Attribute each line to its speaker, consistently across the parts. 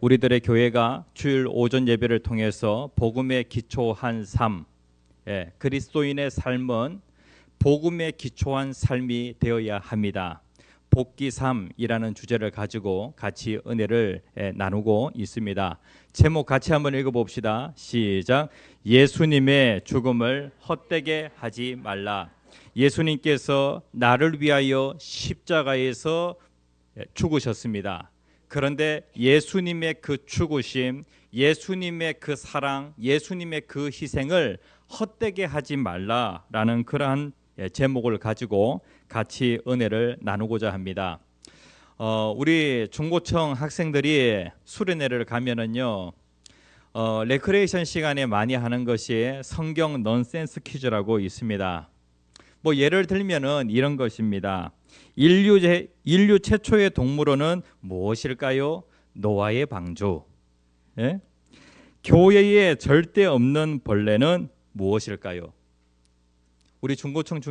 Speaker 1: 우리들의 교회가 주일 오전 예배를 통해서 복음에 기초한 삶, 그리스도인의 삶은 복음에 기초한 삶이 되어야 합니다. 복기삼이라는 주제를 가지고 같이 은혜를 나누고 있습니다. 제목 같이 한번 읽어봅시다. 시작. 예수님의 죽음을 헛되게 하지 말라. 예수님께서 나를 위하여 십자가에서 죽으셨습니다. 그런데 예수님의 그 죽으심, 예수님의 그 사랑, 예수님의 그 희생을 헛되게 하지 말라라는 그러한 제목을 가지고 같이 은혜를 나누고자 합니다. 우리 중고청 학생들이 수련회를 가면은요, 레크레이션 시간에 많이 하는 것이 성경 넌센스 퀴즈라고 있습니다. 뭐 예를 들면은 이런 것입니다. 인류 최초의 동물원은 무엇일까요? 노아의 방주. 교회에 절대 없는 벌레는 무엇일까요? 우리 중고청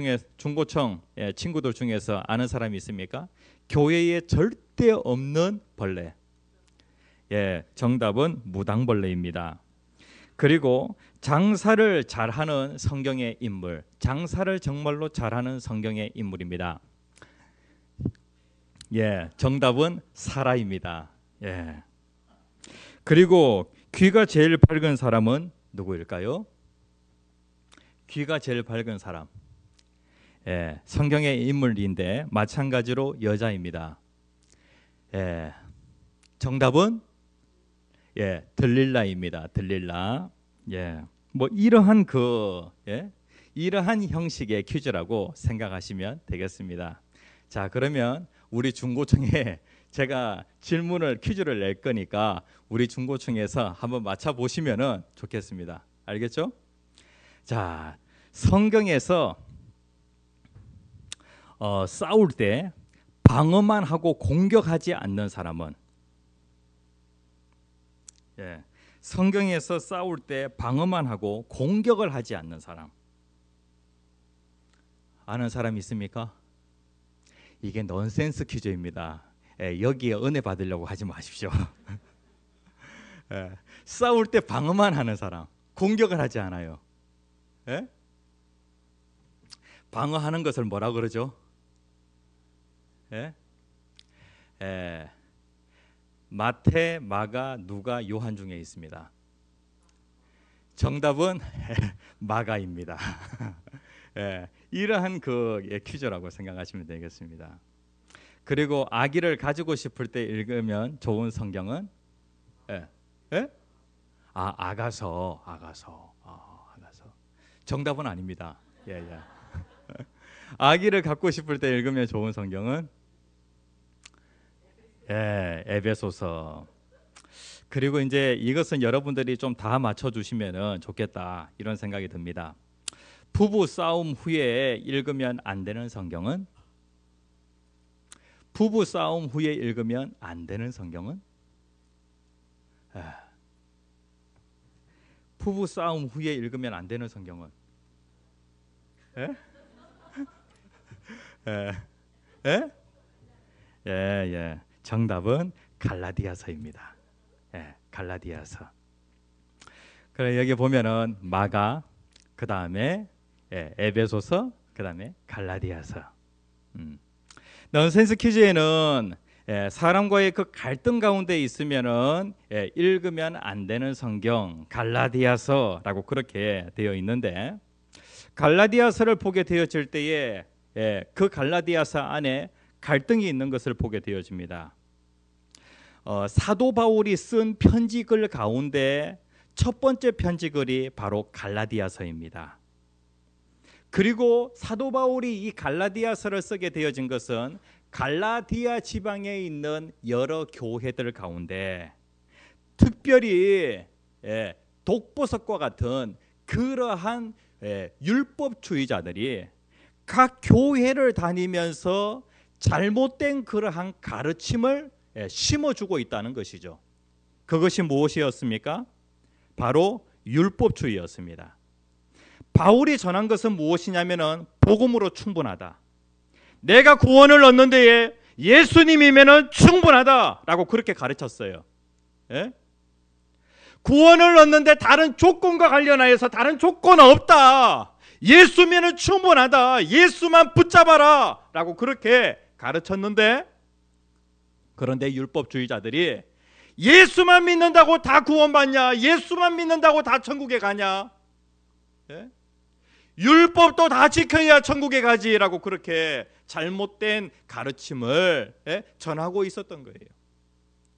Speaker 1: 친구들 중에서 아는 사람이 있습니까? 교회에 절대 없는 벌레. 정답은 무당벌레입니다. 그리고 장사를 잘하는 성경의 인물, 장사를 정말로 잘하는 성경의 인물입니다. 정답은 사라입니다. 그리고 귀가 제일 밝은 사람은 누구일까요? 귀가 제일 밝은 사람. 성경의 인물인데 마찬가지로 여자입니다. 정답은 들릴라입니다. 들릴라. 뭐 이러한 이러한 형식의 퀴즈라고 생각하시면 되겠습니다. 자, 그러면 우리 중고층에 제가 퀴즈를 낼 거니까 우리 중고층에서 한번 맞춰 보시면은 좋겠습니다. 알겠죠? 자, 성경에서 싸울 때 방어만 하고 공격하지 않는 사람은, 성경에서 싸울 때 방어만 하고 공격을 하지 않는 사람, 아는 사람 있습니까? 이게 넌센스 퀴즈입니다. 여기에 은혜 받으려고 하지 마십시오. 싸울 때 방어만 하는 사람, 공격을 하지 않아요. 방어하는 것을 뭐라 그러죠? 마태, 마가, 누가, 요한 중에 있습니다. 정답은 마가입니다. 이러한 퀴즈라고 생각하시면 되겠습니다. 그리고 아기를 가지고 싶을 때 읽으면 좋은 성경은 아가서. 정답은 아닙니다. 아기를 갖고 싶을 때 읽으면 좋은 성경은 에베소서. 그리고 이제 이것은 여러분들이 좀 다 맞춰주시면 좋겠다 이런 생각이 듭니다. 부부 싸움 후에 읽으면 안 되는 성경은? 부부 싸움 후에 읽으면 안 되는 성경은? 부부 싸움 후에 읽으면 안 되는 성경은? 정답은 갈라디아서입니다. 갈라디아서. 그래, 여기 보면은 마가, 그 다음에 에베소서, 그 다음에 갈라디아서. 넌센스 퀴즈에는 사람과의 그 갈등 가운데 있으면은 읽으면 안 되는 성경 갈라디아서라고 그렇게 되어 있는데, 갈라디아서를 보게 되어질 때에 그 갈라디아서 안에 갈등이 있는 것을 보게 되어집니다. 사도 바울이 쓴 편지글 가운데 첫 번째 편지글이 바로 갈라디아서입니다. 그리고 사도 바울이 이 갈라디아서를 쓰게 되어진 것은 갈라디아 지방에 있는 여러 교회들 가운데 특별히 독보석과 같은 그러한 율법주의자들이 각 교회를 다니면서 잘못된 그러한 가르침을 심어주고 있다는 것이죠. 그것이 무엇이었습니까? 바로 율법주의였습니다. 바울이 전한 것은 무엇이냐면은 복음으로 충분하다. 내가 구원을 얻는 데에 예수님이면은 충분하다라고 그렇게 가르쳤어요. 예? 구원을 얻는데 다른 조건과 관련하여서 다른 조건 없다. 예수면은 충분하다. 예수만 붙잡아라 라고 그렇게 가르쳤는데, 그런데 율법주의자들이 예수만 믿는다고 다 구원받냐? 예수만 믿는다고 다 천국에 가냐? 예? 율법도 다 지켜야 천국에 가지라고 그렇게 잘못된 가르침을 전하고 있었던 거예요.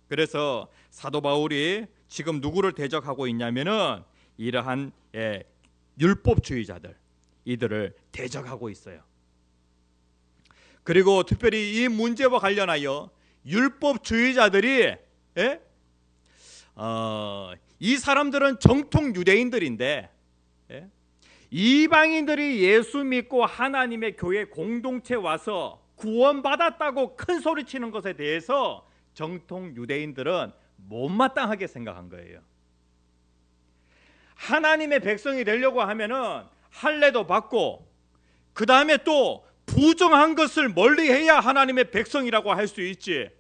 Speaker 1: 그래서 사도 바울이 지금 누구를 대적하고 있냐면은 이러한 율법주의자들, 이들을 대적하고 있어요. 그리고 특별히 이 문제와 관련하여 율법주의자들이 이 사람들은 정통 유대인들인데 이방인들이 예수 믿고 하나님의 교회 공동체 와서 구원받았다고 큰 소리치는 것에 대해서 정통 유대인들은 못마땅하게 생각한 거예요. 하나님의 백성이 되려고 하면은 할례도 받고 그 다음에 또 부정한 것을 멀리해야 하나님의 백성이라고 할 수 있지.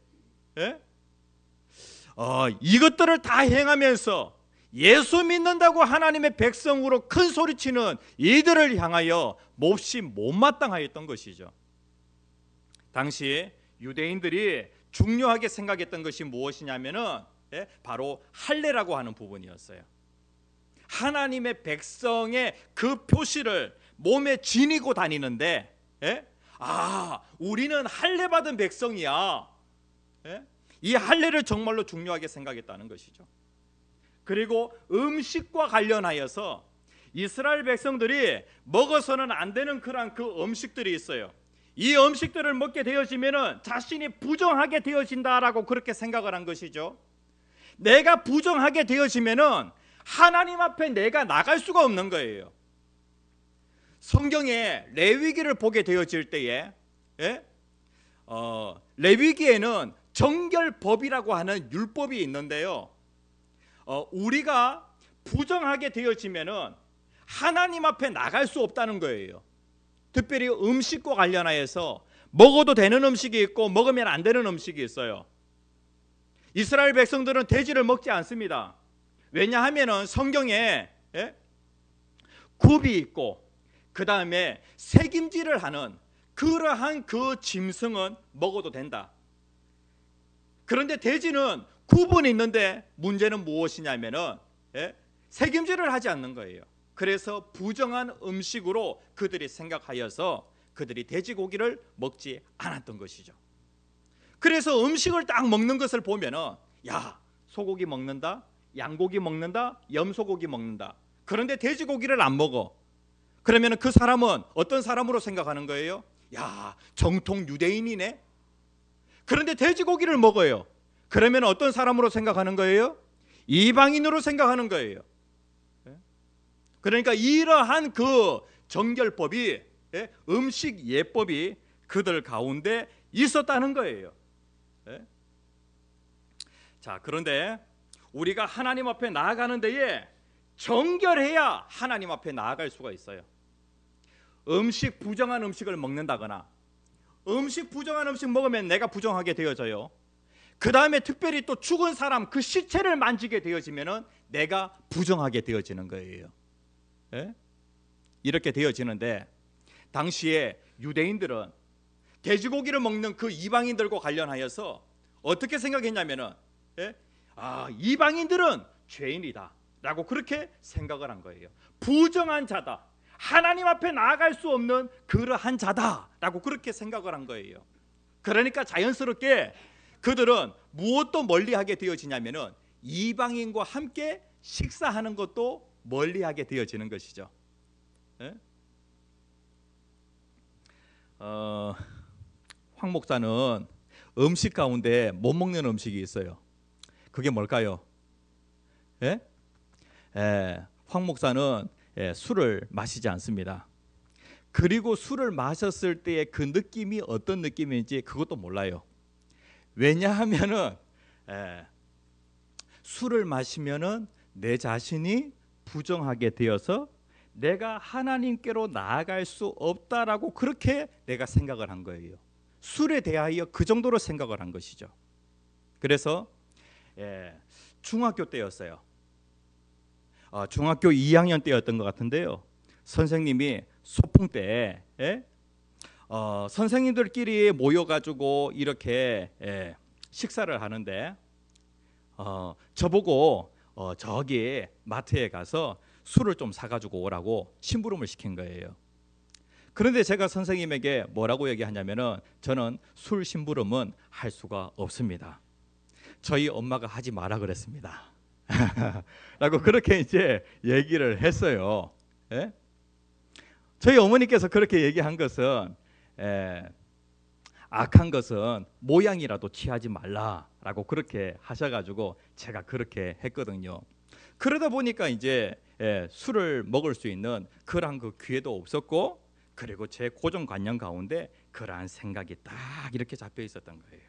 Speaker 1: 이것들을 다 행하면서 예수 믿는다고 하나님의 백성으로 큰 소리치는 이들을 향하여 몹시 못마땅하였던 것이죠. 당시 유대인들이 중요하게 생각했던 것이 무엇이냐면은 바로 할례라고 하는 부분이었어요. 하나님의 백성의 그 표시를 몸에 지니고 다니는데 우리는 할례 받은 백성이야. 이 할례를 정말로 중요하게 생각했다는 것이죠. 그리고 음식과 관련하여서 이스라엘 백성들이 먹어서는 안 되는 그런 그 음식들이 있어요. 이 음식들을 먹게 되어지면은 자신이 부정하게 되어진다라고 그렇게 생각을 한 것이죠. 내가 부정하게 되어지면은 하나님 앞에 내가 나갈 수가 없는 거예요. 성경에 레위기를 보게 되어질 때에 레위기에는 정결법이라고 하는 율법이 있는데요. 우리가 부정하게 되어지면은 하나님 앞에 나갈 수 없다는 거예요. 특별히 음식과 관련하여서 먹어도 되는 음식이 있고 먹으면 안 되는 음식이 있어요. 이스라엘 백성들은 돼지를 먹지 않습니다. 왜냐하면은 성경에 굽이 있고 그 다음에 새김질을 하는 그러한 그 짐승은 먹어도 된다. 그런데 돼지는 굽은 있는데 문제는 무엇이냐면은 새김질을 하지 않는 거예요. 그래서 부정한 음식으로 그들이 생각하여서 그들이 돼지고기를 먹지 않았던 것이죠. 그래서 음식을 딱 먹는 것을 보면은 야, 소고기 먹는다, 양고기 먹는다, 염소고기 먹는다. 그런데 돼지고기를 안 먹어. 그러면 그 사람은 어떤 사람으로 생각하는 거예요? 야, 정통 유대인이네. 그런데 돼지고기를 먹어요. 그러면 어떤 사람으로 생각하는 거예요? 이방인으로 생각하는 거예요. 그러니까 이러한 그 정결법이, 음식 예법이 그들 가운데 있었다는 거예요. 자, 그런데 우리가 하나님 앞에 나아가는 데에 정결해야 하나님 앞에 나아갈 수가 있어요. 부정한 음식을 먹는다거나 부정한 음식 먹으면 내가 부정하게 되어져요. 그 다음에 특별히 또 죽은 사람 그 시체를 만지게 되어지면은 내가 부정하게 되어지는 거예요. 이렇게 되어지는데 당시에 유대인들은 돼지고기를 먹는 그 이방인들과 관련하여서 어떻게 생각했냐면은 이방인들은 죄인이다 라고 그렇게 생각을 한 거예요. 부정한 자다, 하나님 앞에 나아갈 수 없는 그러한 자다 라고 그렇게 생각을 한 거예요. 그러니까 자연스럽게 그들은 무엇도 멀리하게 되어지냐면은 이방인과 함께 식사하는 것도 멀리하게 되어지는 것이죠. 황 목사는 음식 가운데 못 먹는 음식이 있어요. 그게 뭘까요? 황 목사는 술을 마시지 않습니다. 그리고 술을 마셨을 때의 그 느낌이 어떤 느낌인지 그것도 몰라요. 왜냐하면은 술을 마시면은 내 자신이 부정하게 되어서 내가 하나님께로 나아갈 수 없다라고 그렇게 내가 생각을 한 거예요. 술에 대하여 그 정도로 생각을 한 것이죠. 그래서 중학교 때였어요. 중학교 2학년 때였던 것 같은데요. 선생님이 소풍 때 선생님들끼리 모여가지고 이렇게 식사를 하는데 저보고 저기 마트에 가서 술을 좀 사가지고 오라고 심부름을 시킨 거예요. 그런데 제가 선생님에게 뭐라고 얘기하냐면은 저는 술 심부름은 할 수가 없습니다. 저희 엄마가 하지 마라 그랬습니다. 라고 그렇게 이제 얘기를 했어요. 예? 저희 어머니께서 그렇게 얘기한 것은 악한 것은 모양이라도 취하지 말라라고 그렇게 하셔가지고 제가 그렇게 했거든요. 그러다 보니까 이제 술을 먹을 수 있는 그러한 그 기회도 없었고, 그리고 제 고정관념 가운데 그러한 생각이 딱 이렇게 잡혀 있었던 거예요.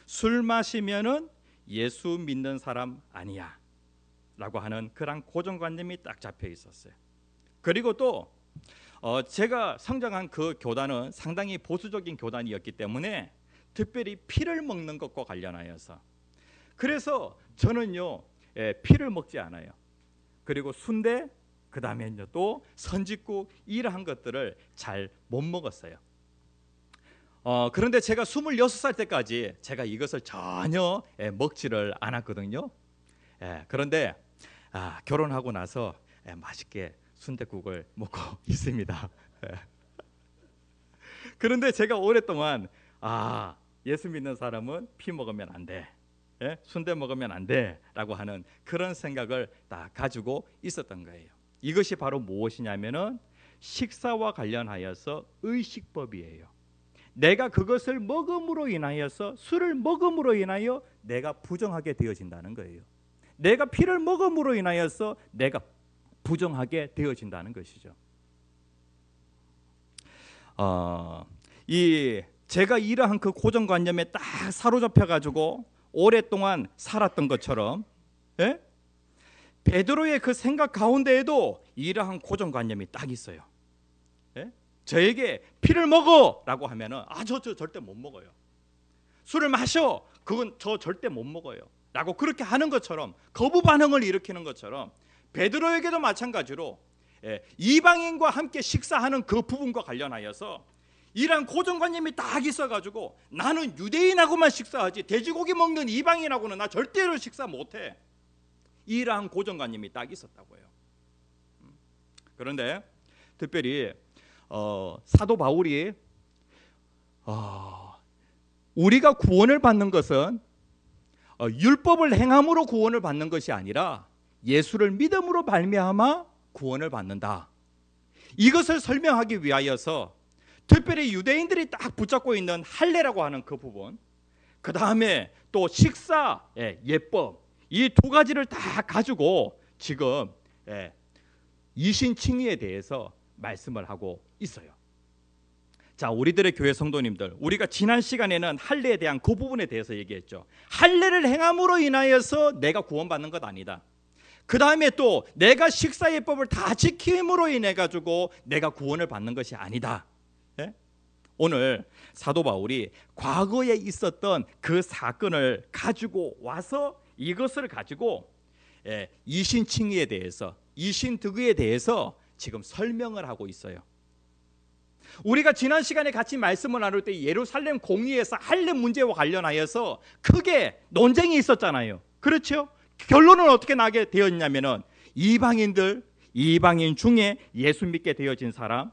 Speaker 1: 술 마시면은 예수 믿는 사람 아니야 라고 하는 그런 고정관념이 딱 잡혀 있었어요. 그리고 또 제가 성장한 그 교단은 상당히 보수적인 교단이었기 때문에 특별히 피를 먹는 것과 관련하여서, 그래서 저는요 피를 먹지 않아요. 그리고 순대, 그 다음에 또 선짓국, 이러한 것들을 잘 못 먹었어요. 그런데 제가 26살 때까지 제가 이것을 전혀 먹지를 않았거든요. 그런데 결혼하고 나서 맛있게 순댓국을 먹고 있습니다. 그런데 제가 오랫동안 예수 믿는 사람은 피 먹으면 안 돼, 순대 먹으면 안 돼라고 하는 그런 생각을 딱 가지고 있었던 거예요. 이것이 바로 무엇이냐면은 식사와 관련하여서 의식법이에요. 내가 그것을 먹음으로 인하여서, 술을 먹음으로 인하여 내가 부정하게 되어진다는 거예요. 내가 피를 먹음으로 인하여서 내가 부정하게 되어진다는 것이죠. 제가 이러한 그 고정관념에 딱 사로잡혀 가지고 오랫동안 살았던 것처럼, 베드로의 그 생각 가운데에도 이러한 고정관념이 딱 있어요. 저에게 피를 먹어라고 하면은 저 절대 못 먹어요. 술을 마셔, 그건 저 절대 못 먹어요 라고 그렇게 하는 것처럼, 거부 반응을 일으키는 것처럼 베드로에게도 마찬가지로 이방인과 함께 식사하는 그 부분과 관련하여서 이러한 고정관념이 딱 있어가지고 나는 유대인하고만 식사하지 돼지고기 먹는 이방인하고는 나 절대로 식사 못해, 이러한 고정관념이 딱 있었다고요. 그런데 특별히 사도 바울이 우리가 구원을 받는 것은 율법을 행함으로 구원을 받는 것이 아니라 예수를 믿음으로 말미암아 구원을 받는다, 이것을 설명하기 위하여서 특별히 유대인들이 딱 붙잡고 있는 할례라고 하는 그 부분, 그 다음에 또 식사 예법, 이 두 가지를 다 가지고 지금 이신칭의에 대해서 말씀을 하고 있어요. 자, 우리들의 교회 성도님들, 우리가 지난 시간에는 할례에 대한 그 부분에 대해서 얘기했죠. 할례를 행함으로 인하여서 내가 구원받는 것 아니다. 그 다음에 또 내가 식사예법을 다 지킴으로 인해 가지고 내가 구원을 받는 것이 아니다. 오늘 사도 바울이 과거에 있었던 그 사건을 가지고 와서 이것을 가지고 이신칭의에 대해서, 이신득의에 대해서 지금 설명을 하고 있어요. 우리가 지난 시간에 같이 말씀을 나눌 때 예루살렘 공의에서 할례 문제와 관련하여서 크게 논쟁이 있었잖아요. 그렇죠? 결론은 어떻게 나게 되었냐면은 이방인 중에 예수 믿게 되어진 사람,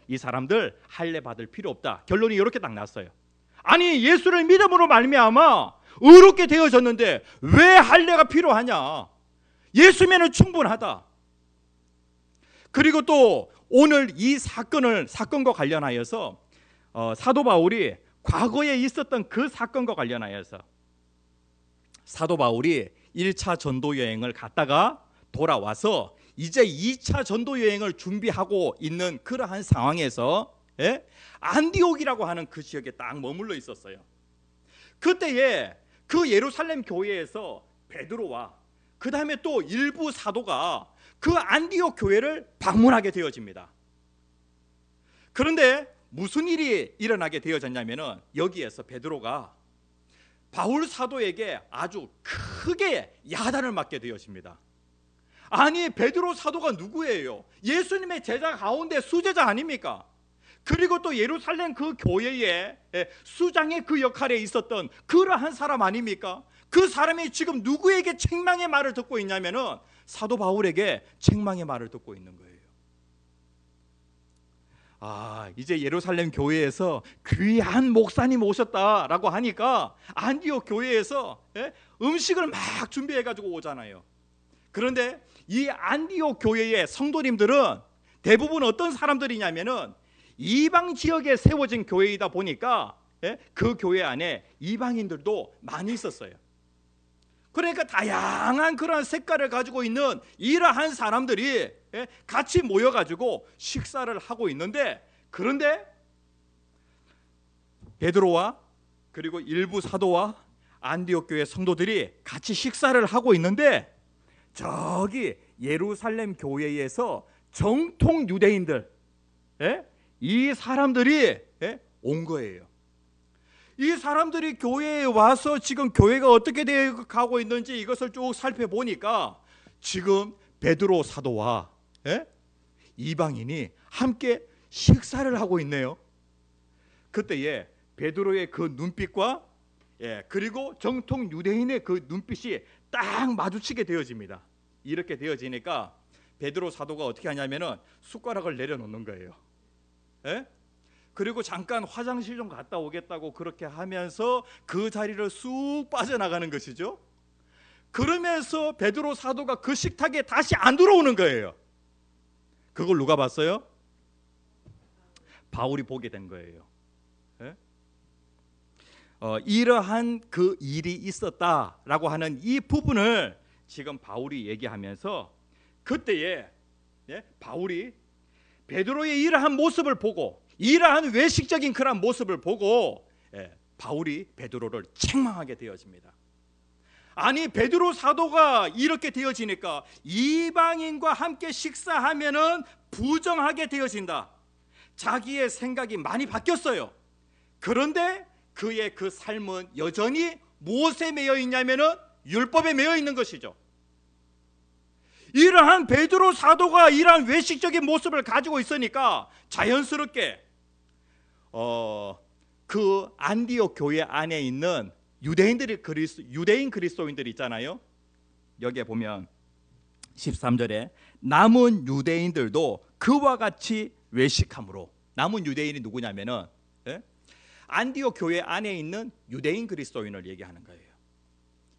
Speaker 1: 이 사람들 할례 받을 필요 없다. 결론이 이렇게 딱 났어요. 아니, 예수를 믿음으로 말미암아 의롭게 되어졌는데 왜 할례가 필요하냐? 예수면은 충분하다. 그리고 또 오늘 이 사건과 관련하여서 사도 바울이 과거에 있었던 그 사건과 관련하여서 사도 바울이 1차 전도 여행을 갔다가 돌아와서 이제 2차 전도 여행을 준비하고 있는 그러한 상황에서 안디옥이라고 하는 그 지역에 딱 머물러 있었어요. 그때에 그 예루살렘 교회에서 베드로와 그 다음에 또 일부 사도가 그 안디옥 교회를 방문하게 되어집니다. 그런데 무슨 일이 일어나게 되어졌냐면은 여기에서 베드로가 바울 사도에게 아주 크게 야단을 맞게 되어집니다. 아니, 베드로 사도가 누구예요? 예수님의 제자 가운데 수제자 아닙니까? 그리고 또 예루살렘 그 교회의 수장의 그 역할에 있었던 그러한 사람 아닙니까? 그 사람이 지금 누구에게 책망의 말을 듣고 있냐면은 사도 바울에게 책망의 말을 듣고 있는 거예요. 이제 예루살렘 교회에서 귀한 목사님 오셨다라고 하니까 안디옥 교회에서 음식을 막 준비해 가지고 오잖아요. 그런데 이 안디옥 교회의 성도님들은 대부분 어떤 사람들이냐면은 이방 지역에 세워진 교회이다 보니까 그 교회 안에 이방인들도 많이 있었어요. 그러니까 다양한 그런 색깔을 가지고 있는 이러한 사람들이 같이 모여가지고 식사를 하고 있는데, 그런데 베드로와 그리고 일부 사도와 안디옥 교회 성도들이 같이 식사를 하고 있는데, 저기 예루살렘 교회에서 정통 유대인들, 이 사람들이 온 거예요. 이 사람들이 교회에 와서 지금 교회가 어떻게 되어 가고 있는지 이것을 쭉 살펴보니까 지금 베드로 사도와 이방인이 함께 식사를 하고 있네요. 그때에 베드로의 그 눈빛과 그리고 정통 유대인의 그 눈빛이 딱 마주치게 되어집니다. 이렇게 되어지니까 베드로 사도가 어떻게 하냐면은 숟가락을 내려놓는 거예요. 그리고 잠깐 화장실 좀 갔다 오겠다고 그렇게 하면서 그 자리를 쑥 빠져나가는 것이죠. 그러면서 베드로 사도가 그 식탁에 다시 안 들어오는 거예요. 그걸 누가 봤어요? 바울이 보게 된 거예요. 이러한 그 일이 있었다라고 하는 이 부분을 지금 바울이 얘기하면서, 그때에 바울이 베드로의 이러한 모습을 보고, 이러한 외식적인 그런 모습을 보고 바울이 베드로를 책망하게 되어집니다. 아니, 베드로 사도가 이렇게 되어지니까 이방인과 함께 식사하면은 부정하게 되어진다. 자기의 생각이 많이 바뀌었어요. 그런데 그의 그 삶은 여전히 무엇에 매여 있냐면은 율법에 매여 있는 것이죠. 이러한 베드로 사도가 이러한 외식적인 모습을 가지고 있으니까 자연스럽게 그 안디옥 교회 안에 있는 유대인 그리스도인들이 있잖아요. 여기에 보면 13절에 남은 유대인들도 그와 같이 외식함으로, 남은 유대인이 누구냐면은 안디옥 교회 안에 있는 유대인 그리스도인을 얘기하는 거예요.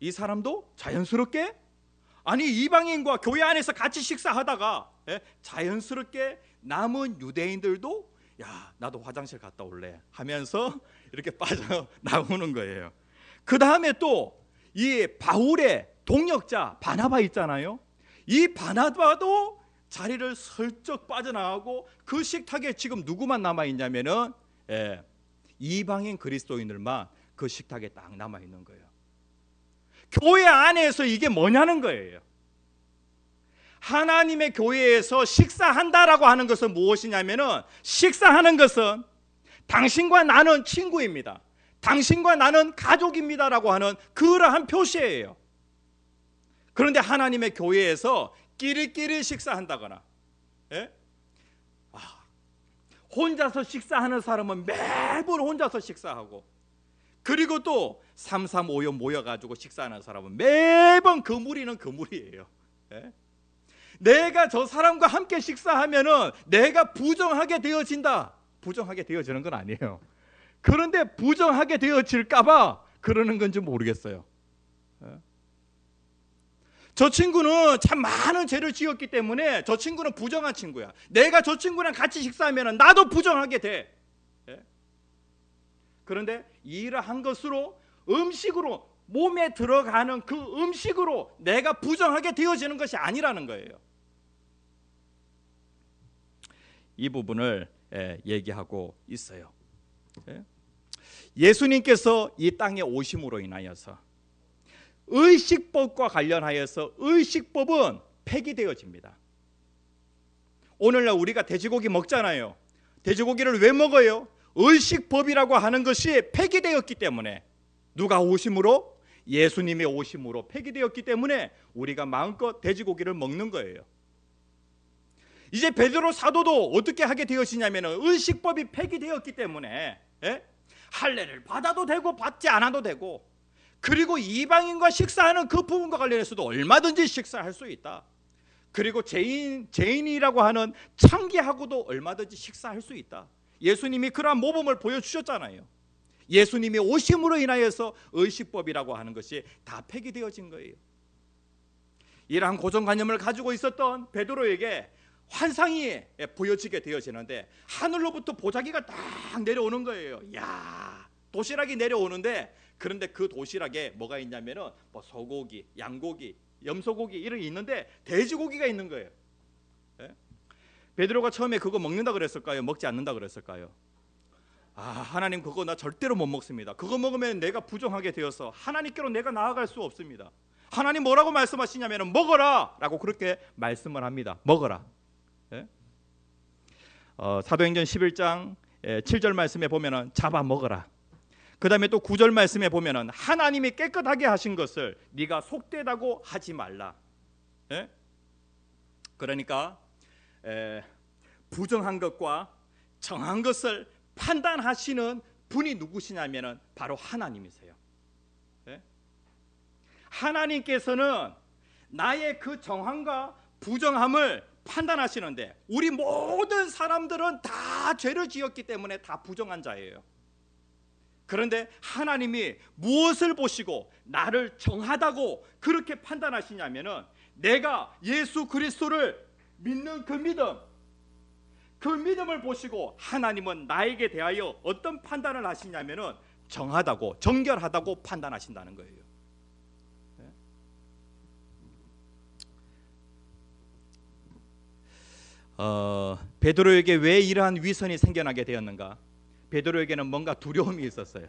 Speaker 1: 이 사람도 자연스럽게, 아니 이방인과 교회 안에서 같이 식사하다가 자연스럽게 남은 유대인들도 야, 나도 화장실 갔다 올래 하면서 이렇게 빠져나오는 거예요. 그 다음에 또 이 바울의 동역자 바나바 있잖아요. 이 바나바도 자리를 슬쩍 빠져나가고 그 식탁에 지금 누구만 남아있냐면은 이방인 그리스도인들만 그 식탁에 딱 남아있는 거예요. 교회 안에서 이게 뭐냐는 거예요. 하나님의 교회에서 식사한다라고 하는 것은 무엇이냐면은, 식사하는 것은 당신과 나는 친구입니다, 당신과 나는 가족입니다라고 하는 그러한 표시예요. 그런데 하나님의 교회에서 끼리끼리 식사한다거나 혼자서 식사하는 사람은 매번 혼자서 식사하고, 그리고 또 335여 모여가지고 식사하는 사람은 매번 그 무리는 그 무리예요. 내가 저 사람과 함께 식사하면은 내가 부정하게 되어진다. 부정하게 되어지는 건 아니에요. 그런데 부정하게 되어질까봐 그러는 건지 모르겠어요. 저 친구는 참 많은 죄를 지었기 때문에 저 친구는 부정한 친구야. 내가 저 친구랑 같이 식사하면 나도 부정하게 돼. 그런데 이러한 것으로, 음식으로, 몸에 들어가는 그 음식으로 내가 부정하게 되어지는 것이 아니라는 거예요. 이 부분을 얘기하고 있어요. 예수님께서 이 땅에 오심으로 인하여서 의식법과 관련하여서 의식법은 폐기되어집니다. 오늘날 우리가 돼지고기 먹잖아요. 돼지고기를 왜 먹어요? 의식법이라고 하는 것이 폐기되었기 때문에. 누가 오심으로? 예수님의 오심으로 폐기되었기 때문에 우리가 마음껏 돼지고기를 먹는 거예요. 이제 베드로 사도도 어떻게 하게 되었냐면 의식법이 폐기되었기 때문에 할례를 받아도 되고 받지 않아도 되고, 그리고 이방인과 식사하는 그 부분과 관련해서도 얼마든지 식사할 수 있다. 그리고 죄인이라고 하는 창기하고도 얼마든지 식사할 수 있다. 예수님이 그러한 모범을 보여주셨잖아요. 예수님이 오심으로 인하여서 의식법이라고 하는 것이 다 폐기되어진 거예요. 이러한 고정관념을 가지고 있었던 베드로에게 환상이 보여지게 되어지는데, 하늘로부터 보자기가 딱 내려오는 거예요. 야, 도시락이 내려오는데, 그런데 그 도시락에 뭐가 있냐면은 뭐 소고기, 양고기, 염소고기 이런 게 있는데 돼지고기가 있는 거예요. 베드로가 처음에 그거 먹는다 그랬을까요? 먹지 않는다 그랬을까요? 하나님 그거 나 절대로 못 먹습니다. 그거 먹으면 내가 부정하게 되어서 하나님께로 내가 나아갈 수 없습니다. 하나님 뭐라고 말씀하시냐면 먹어라 라고 그렇게 말씀을 합니다. 먹어라. 사도행전 11장 7절 말씀에 보면은 잡아 먹어라. 그 다음에 또 9절 말씀에 보면은 하나님이 깨끗하게 하신 것을 네가 속되다고 하지 말라. 그러니까 부정한 것과 정한 것을 판단하시는 분이 누구시냐면은 바로 하나님이세요. 하나님께서는 나의 그 정함과 부정함을 판단하시는데, 우리 모든 사람들은 다 죄를 지었기 때문에 다 부정한 자예요. 그런데 하나님이 무엇을 보시고 나를 정하다고 그렇게 판단하시냐면은, 내가 예수 그리스도를 믿는 그 믿음을 보시고 하나님은 나에게 대하여 어떤 판단을 하시냐면은 정하다고, 정결하다고 판단하신다는 거예요. 베드로에게 왜 이러한 위선이 생겨나게 되었는가? 베드로에게는 뭔가 두려움이 있었어요.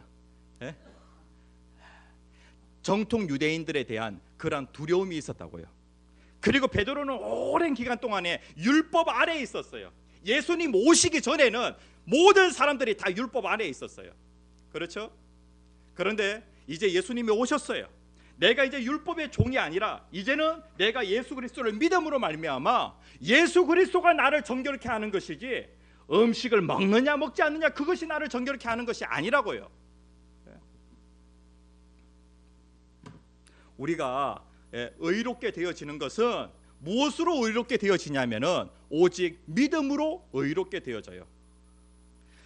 Speaker 1: 정통 유대인들에 대한 그런 두려움이 있었다고요. 그리고 베드로는 오랜 기간 동안에 율법 아래에 있었어요. 예수님 오시기 전에는 모든 사람들이 다 율법 아래에 있었어요. 그렇죠? 그런데 이제 예수님이 오셨어요. 내가 이제 율법의 종이 아니라 이제는 내가 예수 그리스도를 믿음으로 말미암아 예수 그리스도가 나를 정결케 하는 것이지, 음식을 먹느냐 먹지 않느냐 그것이 나를 정결케 하는 것이 아니라고요. 우리가 의롭게 되어지는 것은 무엇으로 의롭게 되어지냐면은 오직 믿음으로 의롭게 되어져요.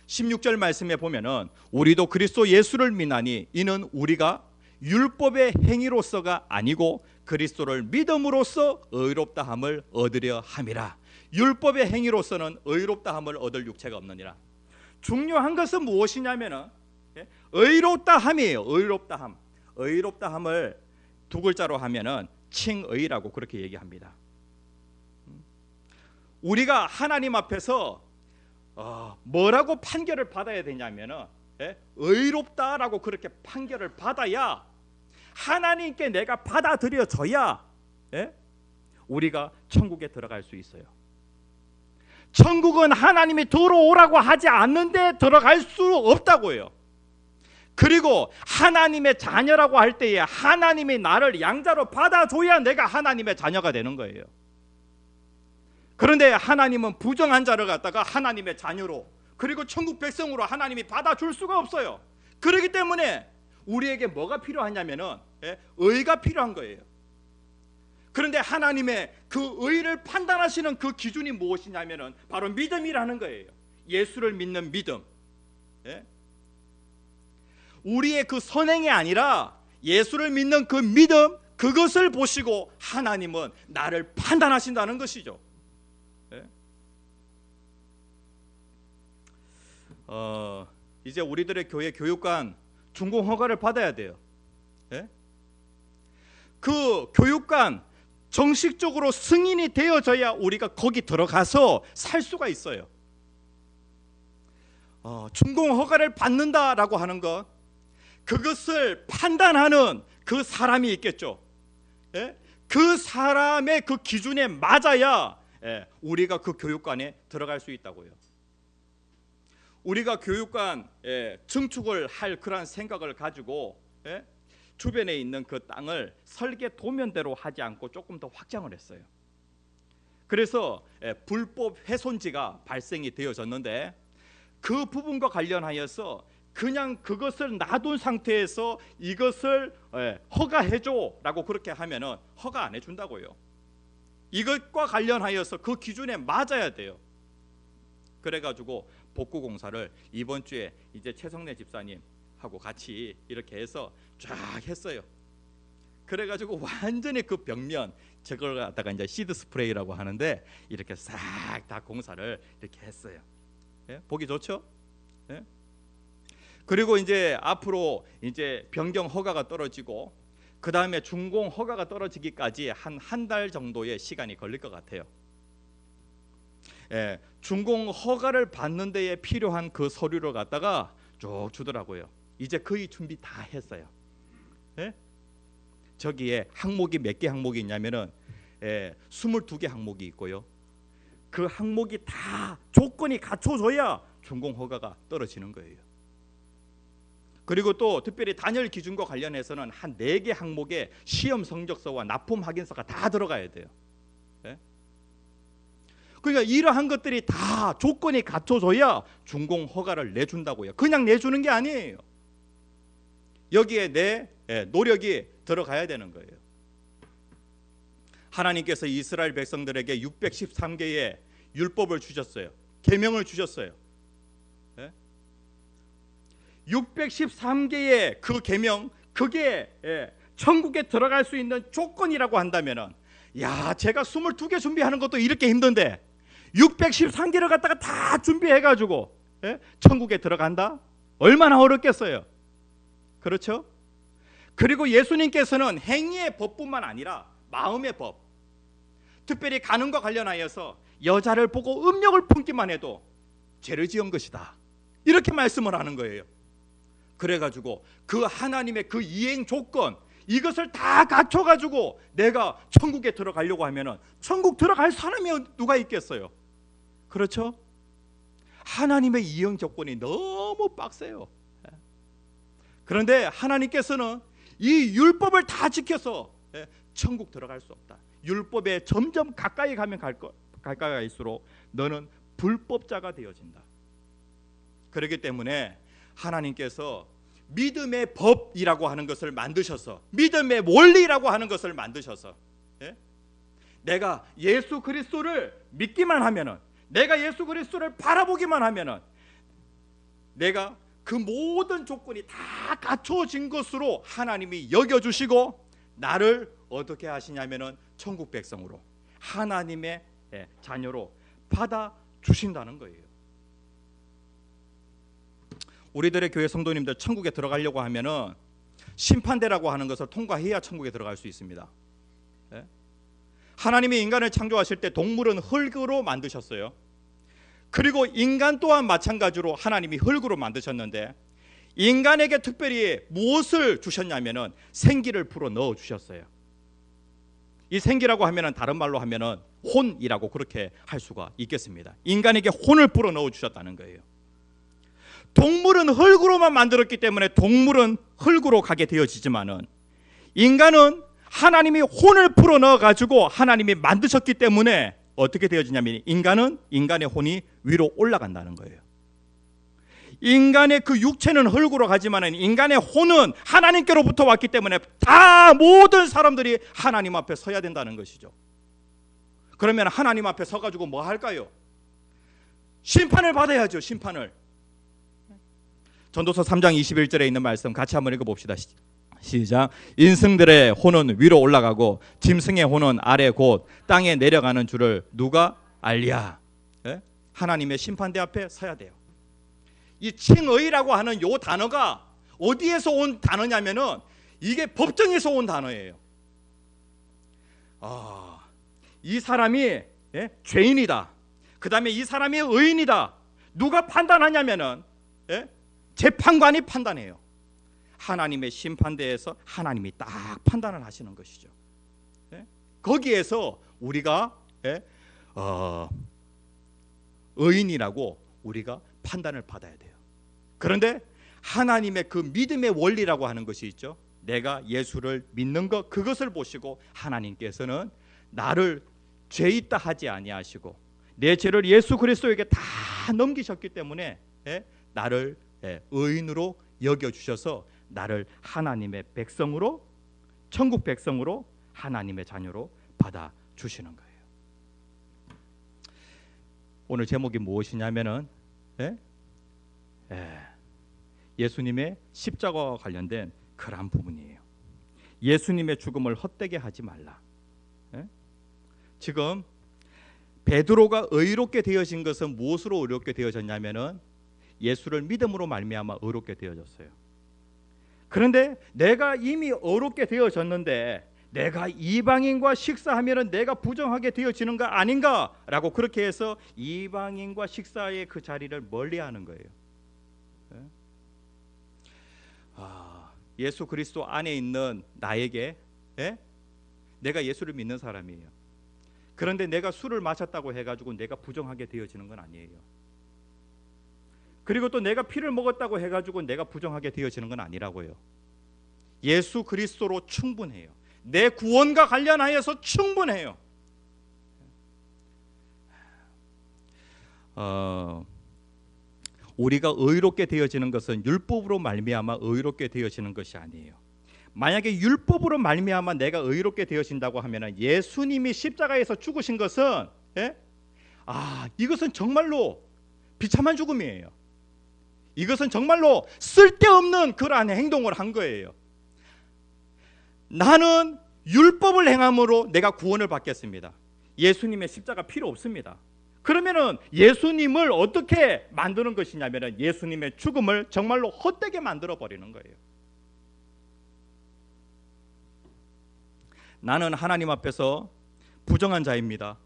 Speaker 1: 16절 말씀에 보면은 우리도 그리스도 예수를 믿나니 이는 우리가 율법의 행위로서가 아니고 그리스도를 믿음으로써 의롭다함을 얻으려 함이라. 율법의 행위로서는 의롭다함을 얻을 육체가 없느니라. 중요한 것은 무엇이냐면은 의롭다함이에요. 의롭다함. 의롭다함을 두 글자로 하면은 칭의라고 그렇게 얘기합니다. 우리가 하나님 앞에서 뭐라고 판결을 받아야 되냐면은 의롭다라고 그렇게 판결을 받아야, 하나님께 내가 받아들여져야 우리가 천국에 들어갈 수 있어요. 천국은 하나님이 들어오라고 하지 않는데 들어갈 수 없다고요. 그리고 하나님의 자녀라고 할 때에 하나님이 나를 양자로 받아줘야 내가 하나님의 자녀가 되는 거예요. 그런데 하나님은 부정한 자를 갖다가 하나님의 자녀로, 그리고 천국 백성으로 하나님이 받아줄 수가 없어요. 그렇기 때문에 우리에게 뭐가 필요하냐면은 의가 필요한 거예요. 그런데 하나님의 그 의를 판단하시는 그 기준이 무엇이냐면은 바로 믿음이라는 거예요. 예수를 믿는 믿음. 우리의 그 선행이 아니라 예수를 믿는 그 믿음, 그것을 보시고 하나님은 나를 판단하신다는 것이죠. 이제 우리들의 교회 교육관 준공 허가를 받아야 돼요. 그 교육관 정식적으로 승인이 되어져야 우리가 거기 들어가서 살 수가 있어요. 준공 허가를 받는다라고 하는 것, 그것을 판단하는 그 사람이 있겠죠. 그 사람의 그 기준에 맞아야 우리가 그 교육관에 들어갈 수 있다고요. 우리가 교육관 증축을 할 그런 생각을 가지고 예? 주변에 있는 그 땅을 설계 도면대로 하지 않고 조금 더 확장을 했어요. 그래서 불법 훼손지가 발생이 되어졌는데 그 부분과 관련하여서 그냥 그것을 놔둔 상태에서 이것을 허가해줘라고 그렇게 하면은 허가 안 해준다고요. 이것과 관련하여서 그 기준에 맞아야 돼요. 그래가지고 복구공사를 이번 주에 이제 최성래 집사님하고 같이 이렇게 해서 쫙 했어요. 그래가지고 완전히 그 벽면 저걸 갖다가 이제 시드 스프레이라고 하는데 이렇게 싹 다 공사를 이렇게 했어요. 예? 보기 좋죠? 예? 그리고 이제 앞으로 이제 변경 허가가 떨어지고 그 다음에 준공 허가가 떨어지기까지 한 달 정도의 시간이 걸릴 것 같아요. 예, 준공 허가를 받는 데에 필요한 그 서류를 갖다가 쭉 주더라고요. 이제 거의 준비 다 했어요. 예? 저기에 항목이 몇 개 항목이 있냐면은 22개 항목이 있고요. 그 항목이 다 조건이 갖춰져야 준공 허가가 떨어지는 거예요. 그리고 또 특별히 단열 기준과 관련해서는 한 4개 항목에 시험 성적서와 납품 확인서가 다 들어가야 돼요. 예? 그러니까 이러한 것들이 다 조건이 갖춰져야 준공 허가를 내준다고요. 그냥 내주는 게 아니에요. 여기에 내 노력이 들어가야 되는 거예요. 하나님께서 이스라엘 백성들에게 613개의 율법을 주셨어요. 계명을 주셨어요. 613개의 그 계명, 그게 천국에 들어갈 수 있는 조건이라고 한다면은, 야, 제가 22개 준비하는 것도 이렇게 힘든데 613개를 갖다가 다 준비해가지고 천국에 들어간다? 얼마나 어렵겠어요. 그렇죠? 그리고 예수님께서는 행위의 법뿐만 아니라 마음의 법, 특별히 간음과 관련하여서 여자를 보고 음욕을 품기만 해도 죄를 지은 것이다, 이렇게 말씀을 하는 거예요. 그래가지고 그 하나님의 그 이행 조건, 이것을 다 갖춰가지고 내가 천국에 들어가려고 하면은 천국 들어갈 사람이 누가 있겠어요? 그렇죠? 하나님의 이행 조건이 너무 빡세요. 그런데 하나님께서는 이 율법을 다 지켜서 천국 들어갈 수 없다. 율법에 점점 가까이 가면 가까이 갈수록 너는 불법자가 되어진다. 그렇기 때문에 하나님께서 믿음의 법이라고 하는 것을 만드셔서, 믿음의 원리라고 하는 것을 만드셔서, 내가 예수 그리스도를 믿기만 하면은, 내가 예수 그리스도를 바라보기만 하면은 내가 그 모든 조건이 다 갖춰진 것으로 하나님이 여겨주시고 나를 어떻게 하시냐면은 천국 백성으로, 하나님의 자녀로 받아주신다는 거예요. 우리들의 교회 성도님들 천국에 들어가려고 하면은 심판대라고 하는 것을 통과해야 천국에 들어갈 수 있습니다. 하나님이 인간을 창조하실 때 동물은 흙으로 만드셨어요. 그리고 인간 또한 마찬가지로 하나님이 흙으로 만드셨는데 인간에게 특별히 무엇을 주셨냐면은 생기를 불어 넣어 주셨어요. 이 생기라고 하면은 다른 말로 하면은 혼이라고 그렇게 할 수가 있겠습니다. 인간에게 혼을 불어 넣어 주셨다는 거예요. 동물은 흙으로만 만들었기 때문에 동물은 흙으로 가게 되어지지만은 인간은 하나님이 혼을 풀어 넣어 가지고 하나님이 만드셨기 때문에 어떻게 되어지냐면 인간은 인간의 혼이 위로 올라간다는 거예요. 인간의 그 육체는 흙으로 가지만은 인간의 혼은 하나님께로부터 왔기 때문에 다 모든 사람들이 하나님 앞에 서야 된다는 것이죠. 그러면 하나님 앞에 서 가지고 뭐 할까요? 심판을 받아야죠. 심판을. 전도서 3장 21절에 있는 말씀 같이 한번 읽어봅시다. 시작. 인승들의 혼은 위로 올라가고 짐승의 혼은 아래 곧 땅에 내려가는 줄을 누가 알랴. 하나님의 심판대 앞에 서야 돼요. 이 칭의라고 하는 요 단어가 어디에서 온 단어냐면은 이게 법정에서 온 단어예요. 이 사람이 죄인이다, 그 다음에 이 사람이 의인이다, 누가 판단하냐면은 재판관이 판단해요. 하나님의 심판대에서 하나님이 딱 판단을 하시는 것이죠. 거기에서 우리가 의인이라고 우리가 판단을 받아야 돼요. 그런데 하나님의 그 믿음의 원리라고 하는 것이 있죠. 내가 예수를 믿는 것, 그것을 보시고 하나님께서는 나를 죄 있다 하지 아니하시고 내 죄를 예수 그리스도에게 다 넘기셨기 때문에 나를 의인으로 여겨주셔서 나를 하나님의 백성으로, 천국 백성으로, 하나님의 자녀로 받아주시는 거예요. 오늘 제목이 무엇이냐면은 예수님의 십자가와 관련된 그러한 부분이에요. 예수님의 죽음을 헛되게 하지 말라. 지금 베드로가 의롭게 되어진 것은 무엇으로 의롭게 되어졌냐면은 예수를 믿음으로 말미암아 의롭게 되어졌어요. 그런데 내가 이미 의롭게 되어졌는데 내가 이방인과 식사하면은 내가 부정하게 되어지는 거 아닌가라고 그렇게 해서 이방인과 식사의 그 자리를 멀리하는 거예요. 예수 그리스도 안에 있는 나에게 내가 예수를 믿는 사람이에요. 그런데 내가 술을 마셨다고 해가지고 내가 부정하게 되어지는 건 아니에요. 그리고 또 내가 피를 먹었다고 해가지고 내가 부정하게 되어지는 건 아니라고요. 예수 그리스도로 충분해요. 내 구원과 관련하여서 충분해요. 우리가 의롭게 되어지는 것은 율법으로 말미암아 의롭게 되어지는 것이 아니에요. 만약에 율법으로 말미암아 내가 의롭게 되어진다고 하면은 예수님이 십자가에서 죽으신 것은 이것은 정말로 비참한 죽음이에요. 이것은 정말로 쓸데없는 그러한 행동을 한 거예요. 나는 율법을 행함으로 내가 구원을 받겠습니다. 예수님의 십자가 필요 없습니다. 그러면은 예수님을 어떻게 만드는 것이냐면은 예수님의 죽음을 정말로 헛되게 만들어 버리는 거예요. 나는 하나님 앞에서 부정한 자입니다.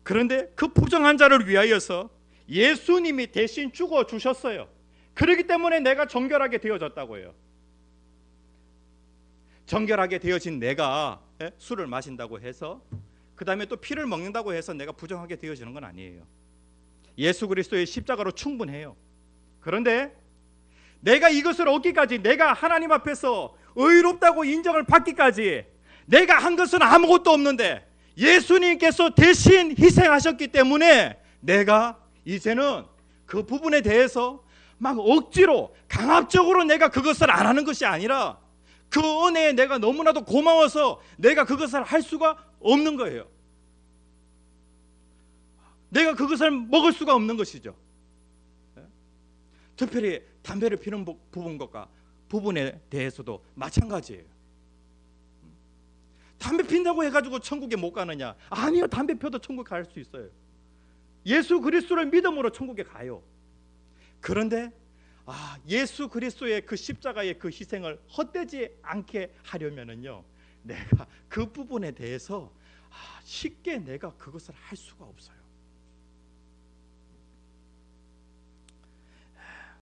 Speaker 1: 그런데 그 부정한 자를 위하여서 예수님이 대신 죽어 주셨어요. 그렇기 때문에 내가 정결하게 되어졌다고요. 정결하게 되어진 내가 술을 마신다고 해서 그 다음에 또 피를 먹는다고 해서 내가 부정하게 되어지는 건 아니에요. 예수 그리스도의 십자가로 충분해요. 그런데 내가 이것을 얻기까지, 내가 하나님 앞에서 의롭다고 인정을 받기까지 내가 한 것은 아무것도 없는데 예수님께서 대신 희생하셨기 때문에 내가 이제는 그 부분에 대해서 막 억지로 강압적으로 내가 그것을 안 하는 것이 아니라 그 은혜에 내가 너무나도 고마워서 내가 그것을 할 수가 없는 거예요. 내가 그것을 먹을 수가 없는 것이죠. 특별히 담배를 피는 부분에 대해서도 마찬가지예요. 담배 핀다고 해가지고 천국에 못 가느냐? 아니요, 담배 펴도 천국 갈 수 있어요. 예수 그리스도를 믿음으로 천국에 가요. 그런데 예수 그리스도의 그 십자가의 그 희생을 헛되지 않게 하려면은요, 내가 그 부분에 대해서 쉽게 내가 그것을 할 수가 없어요.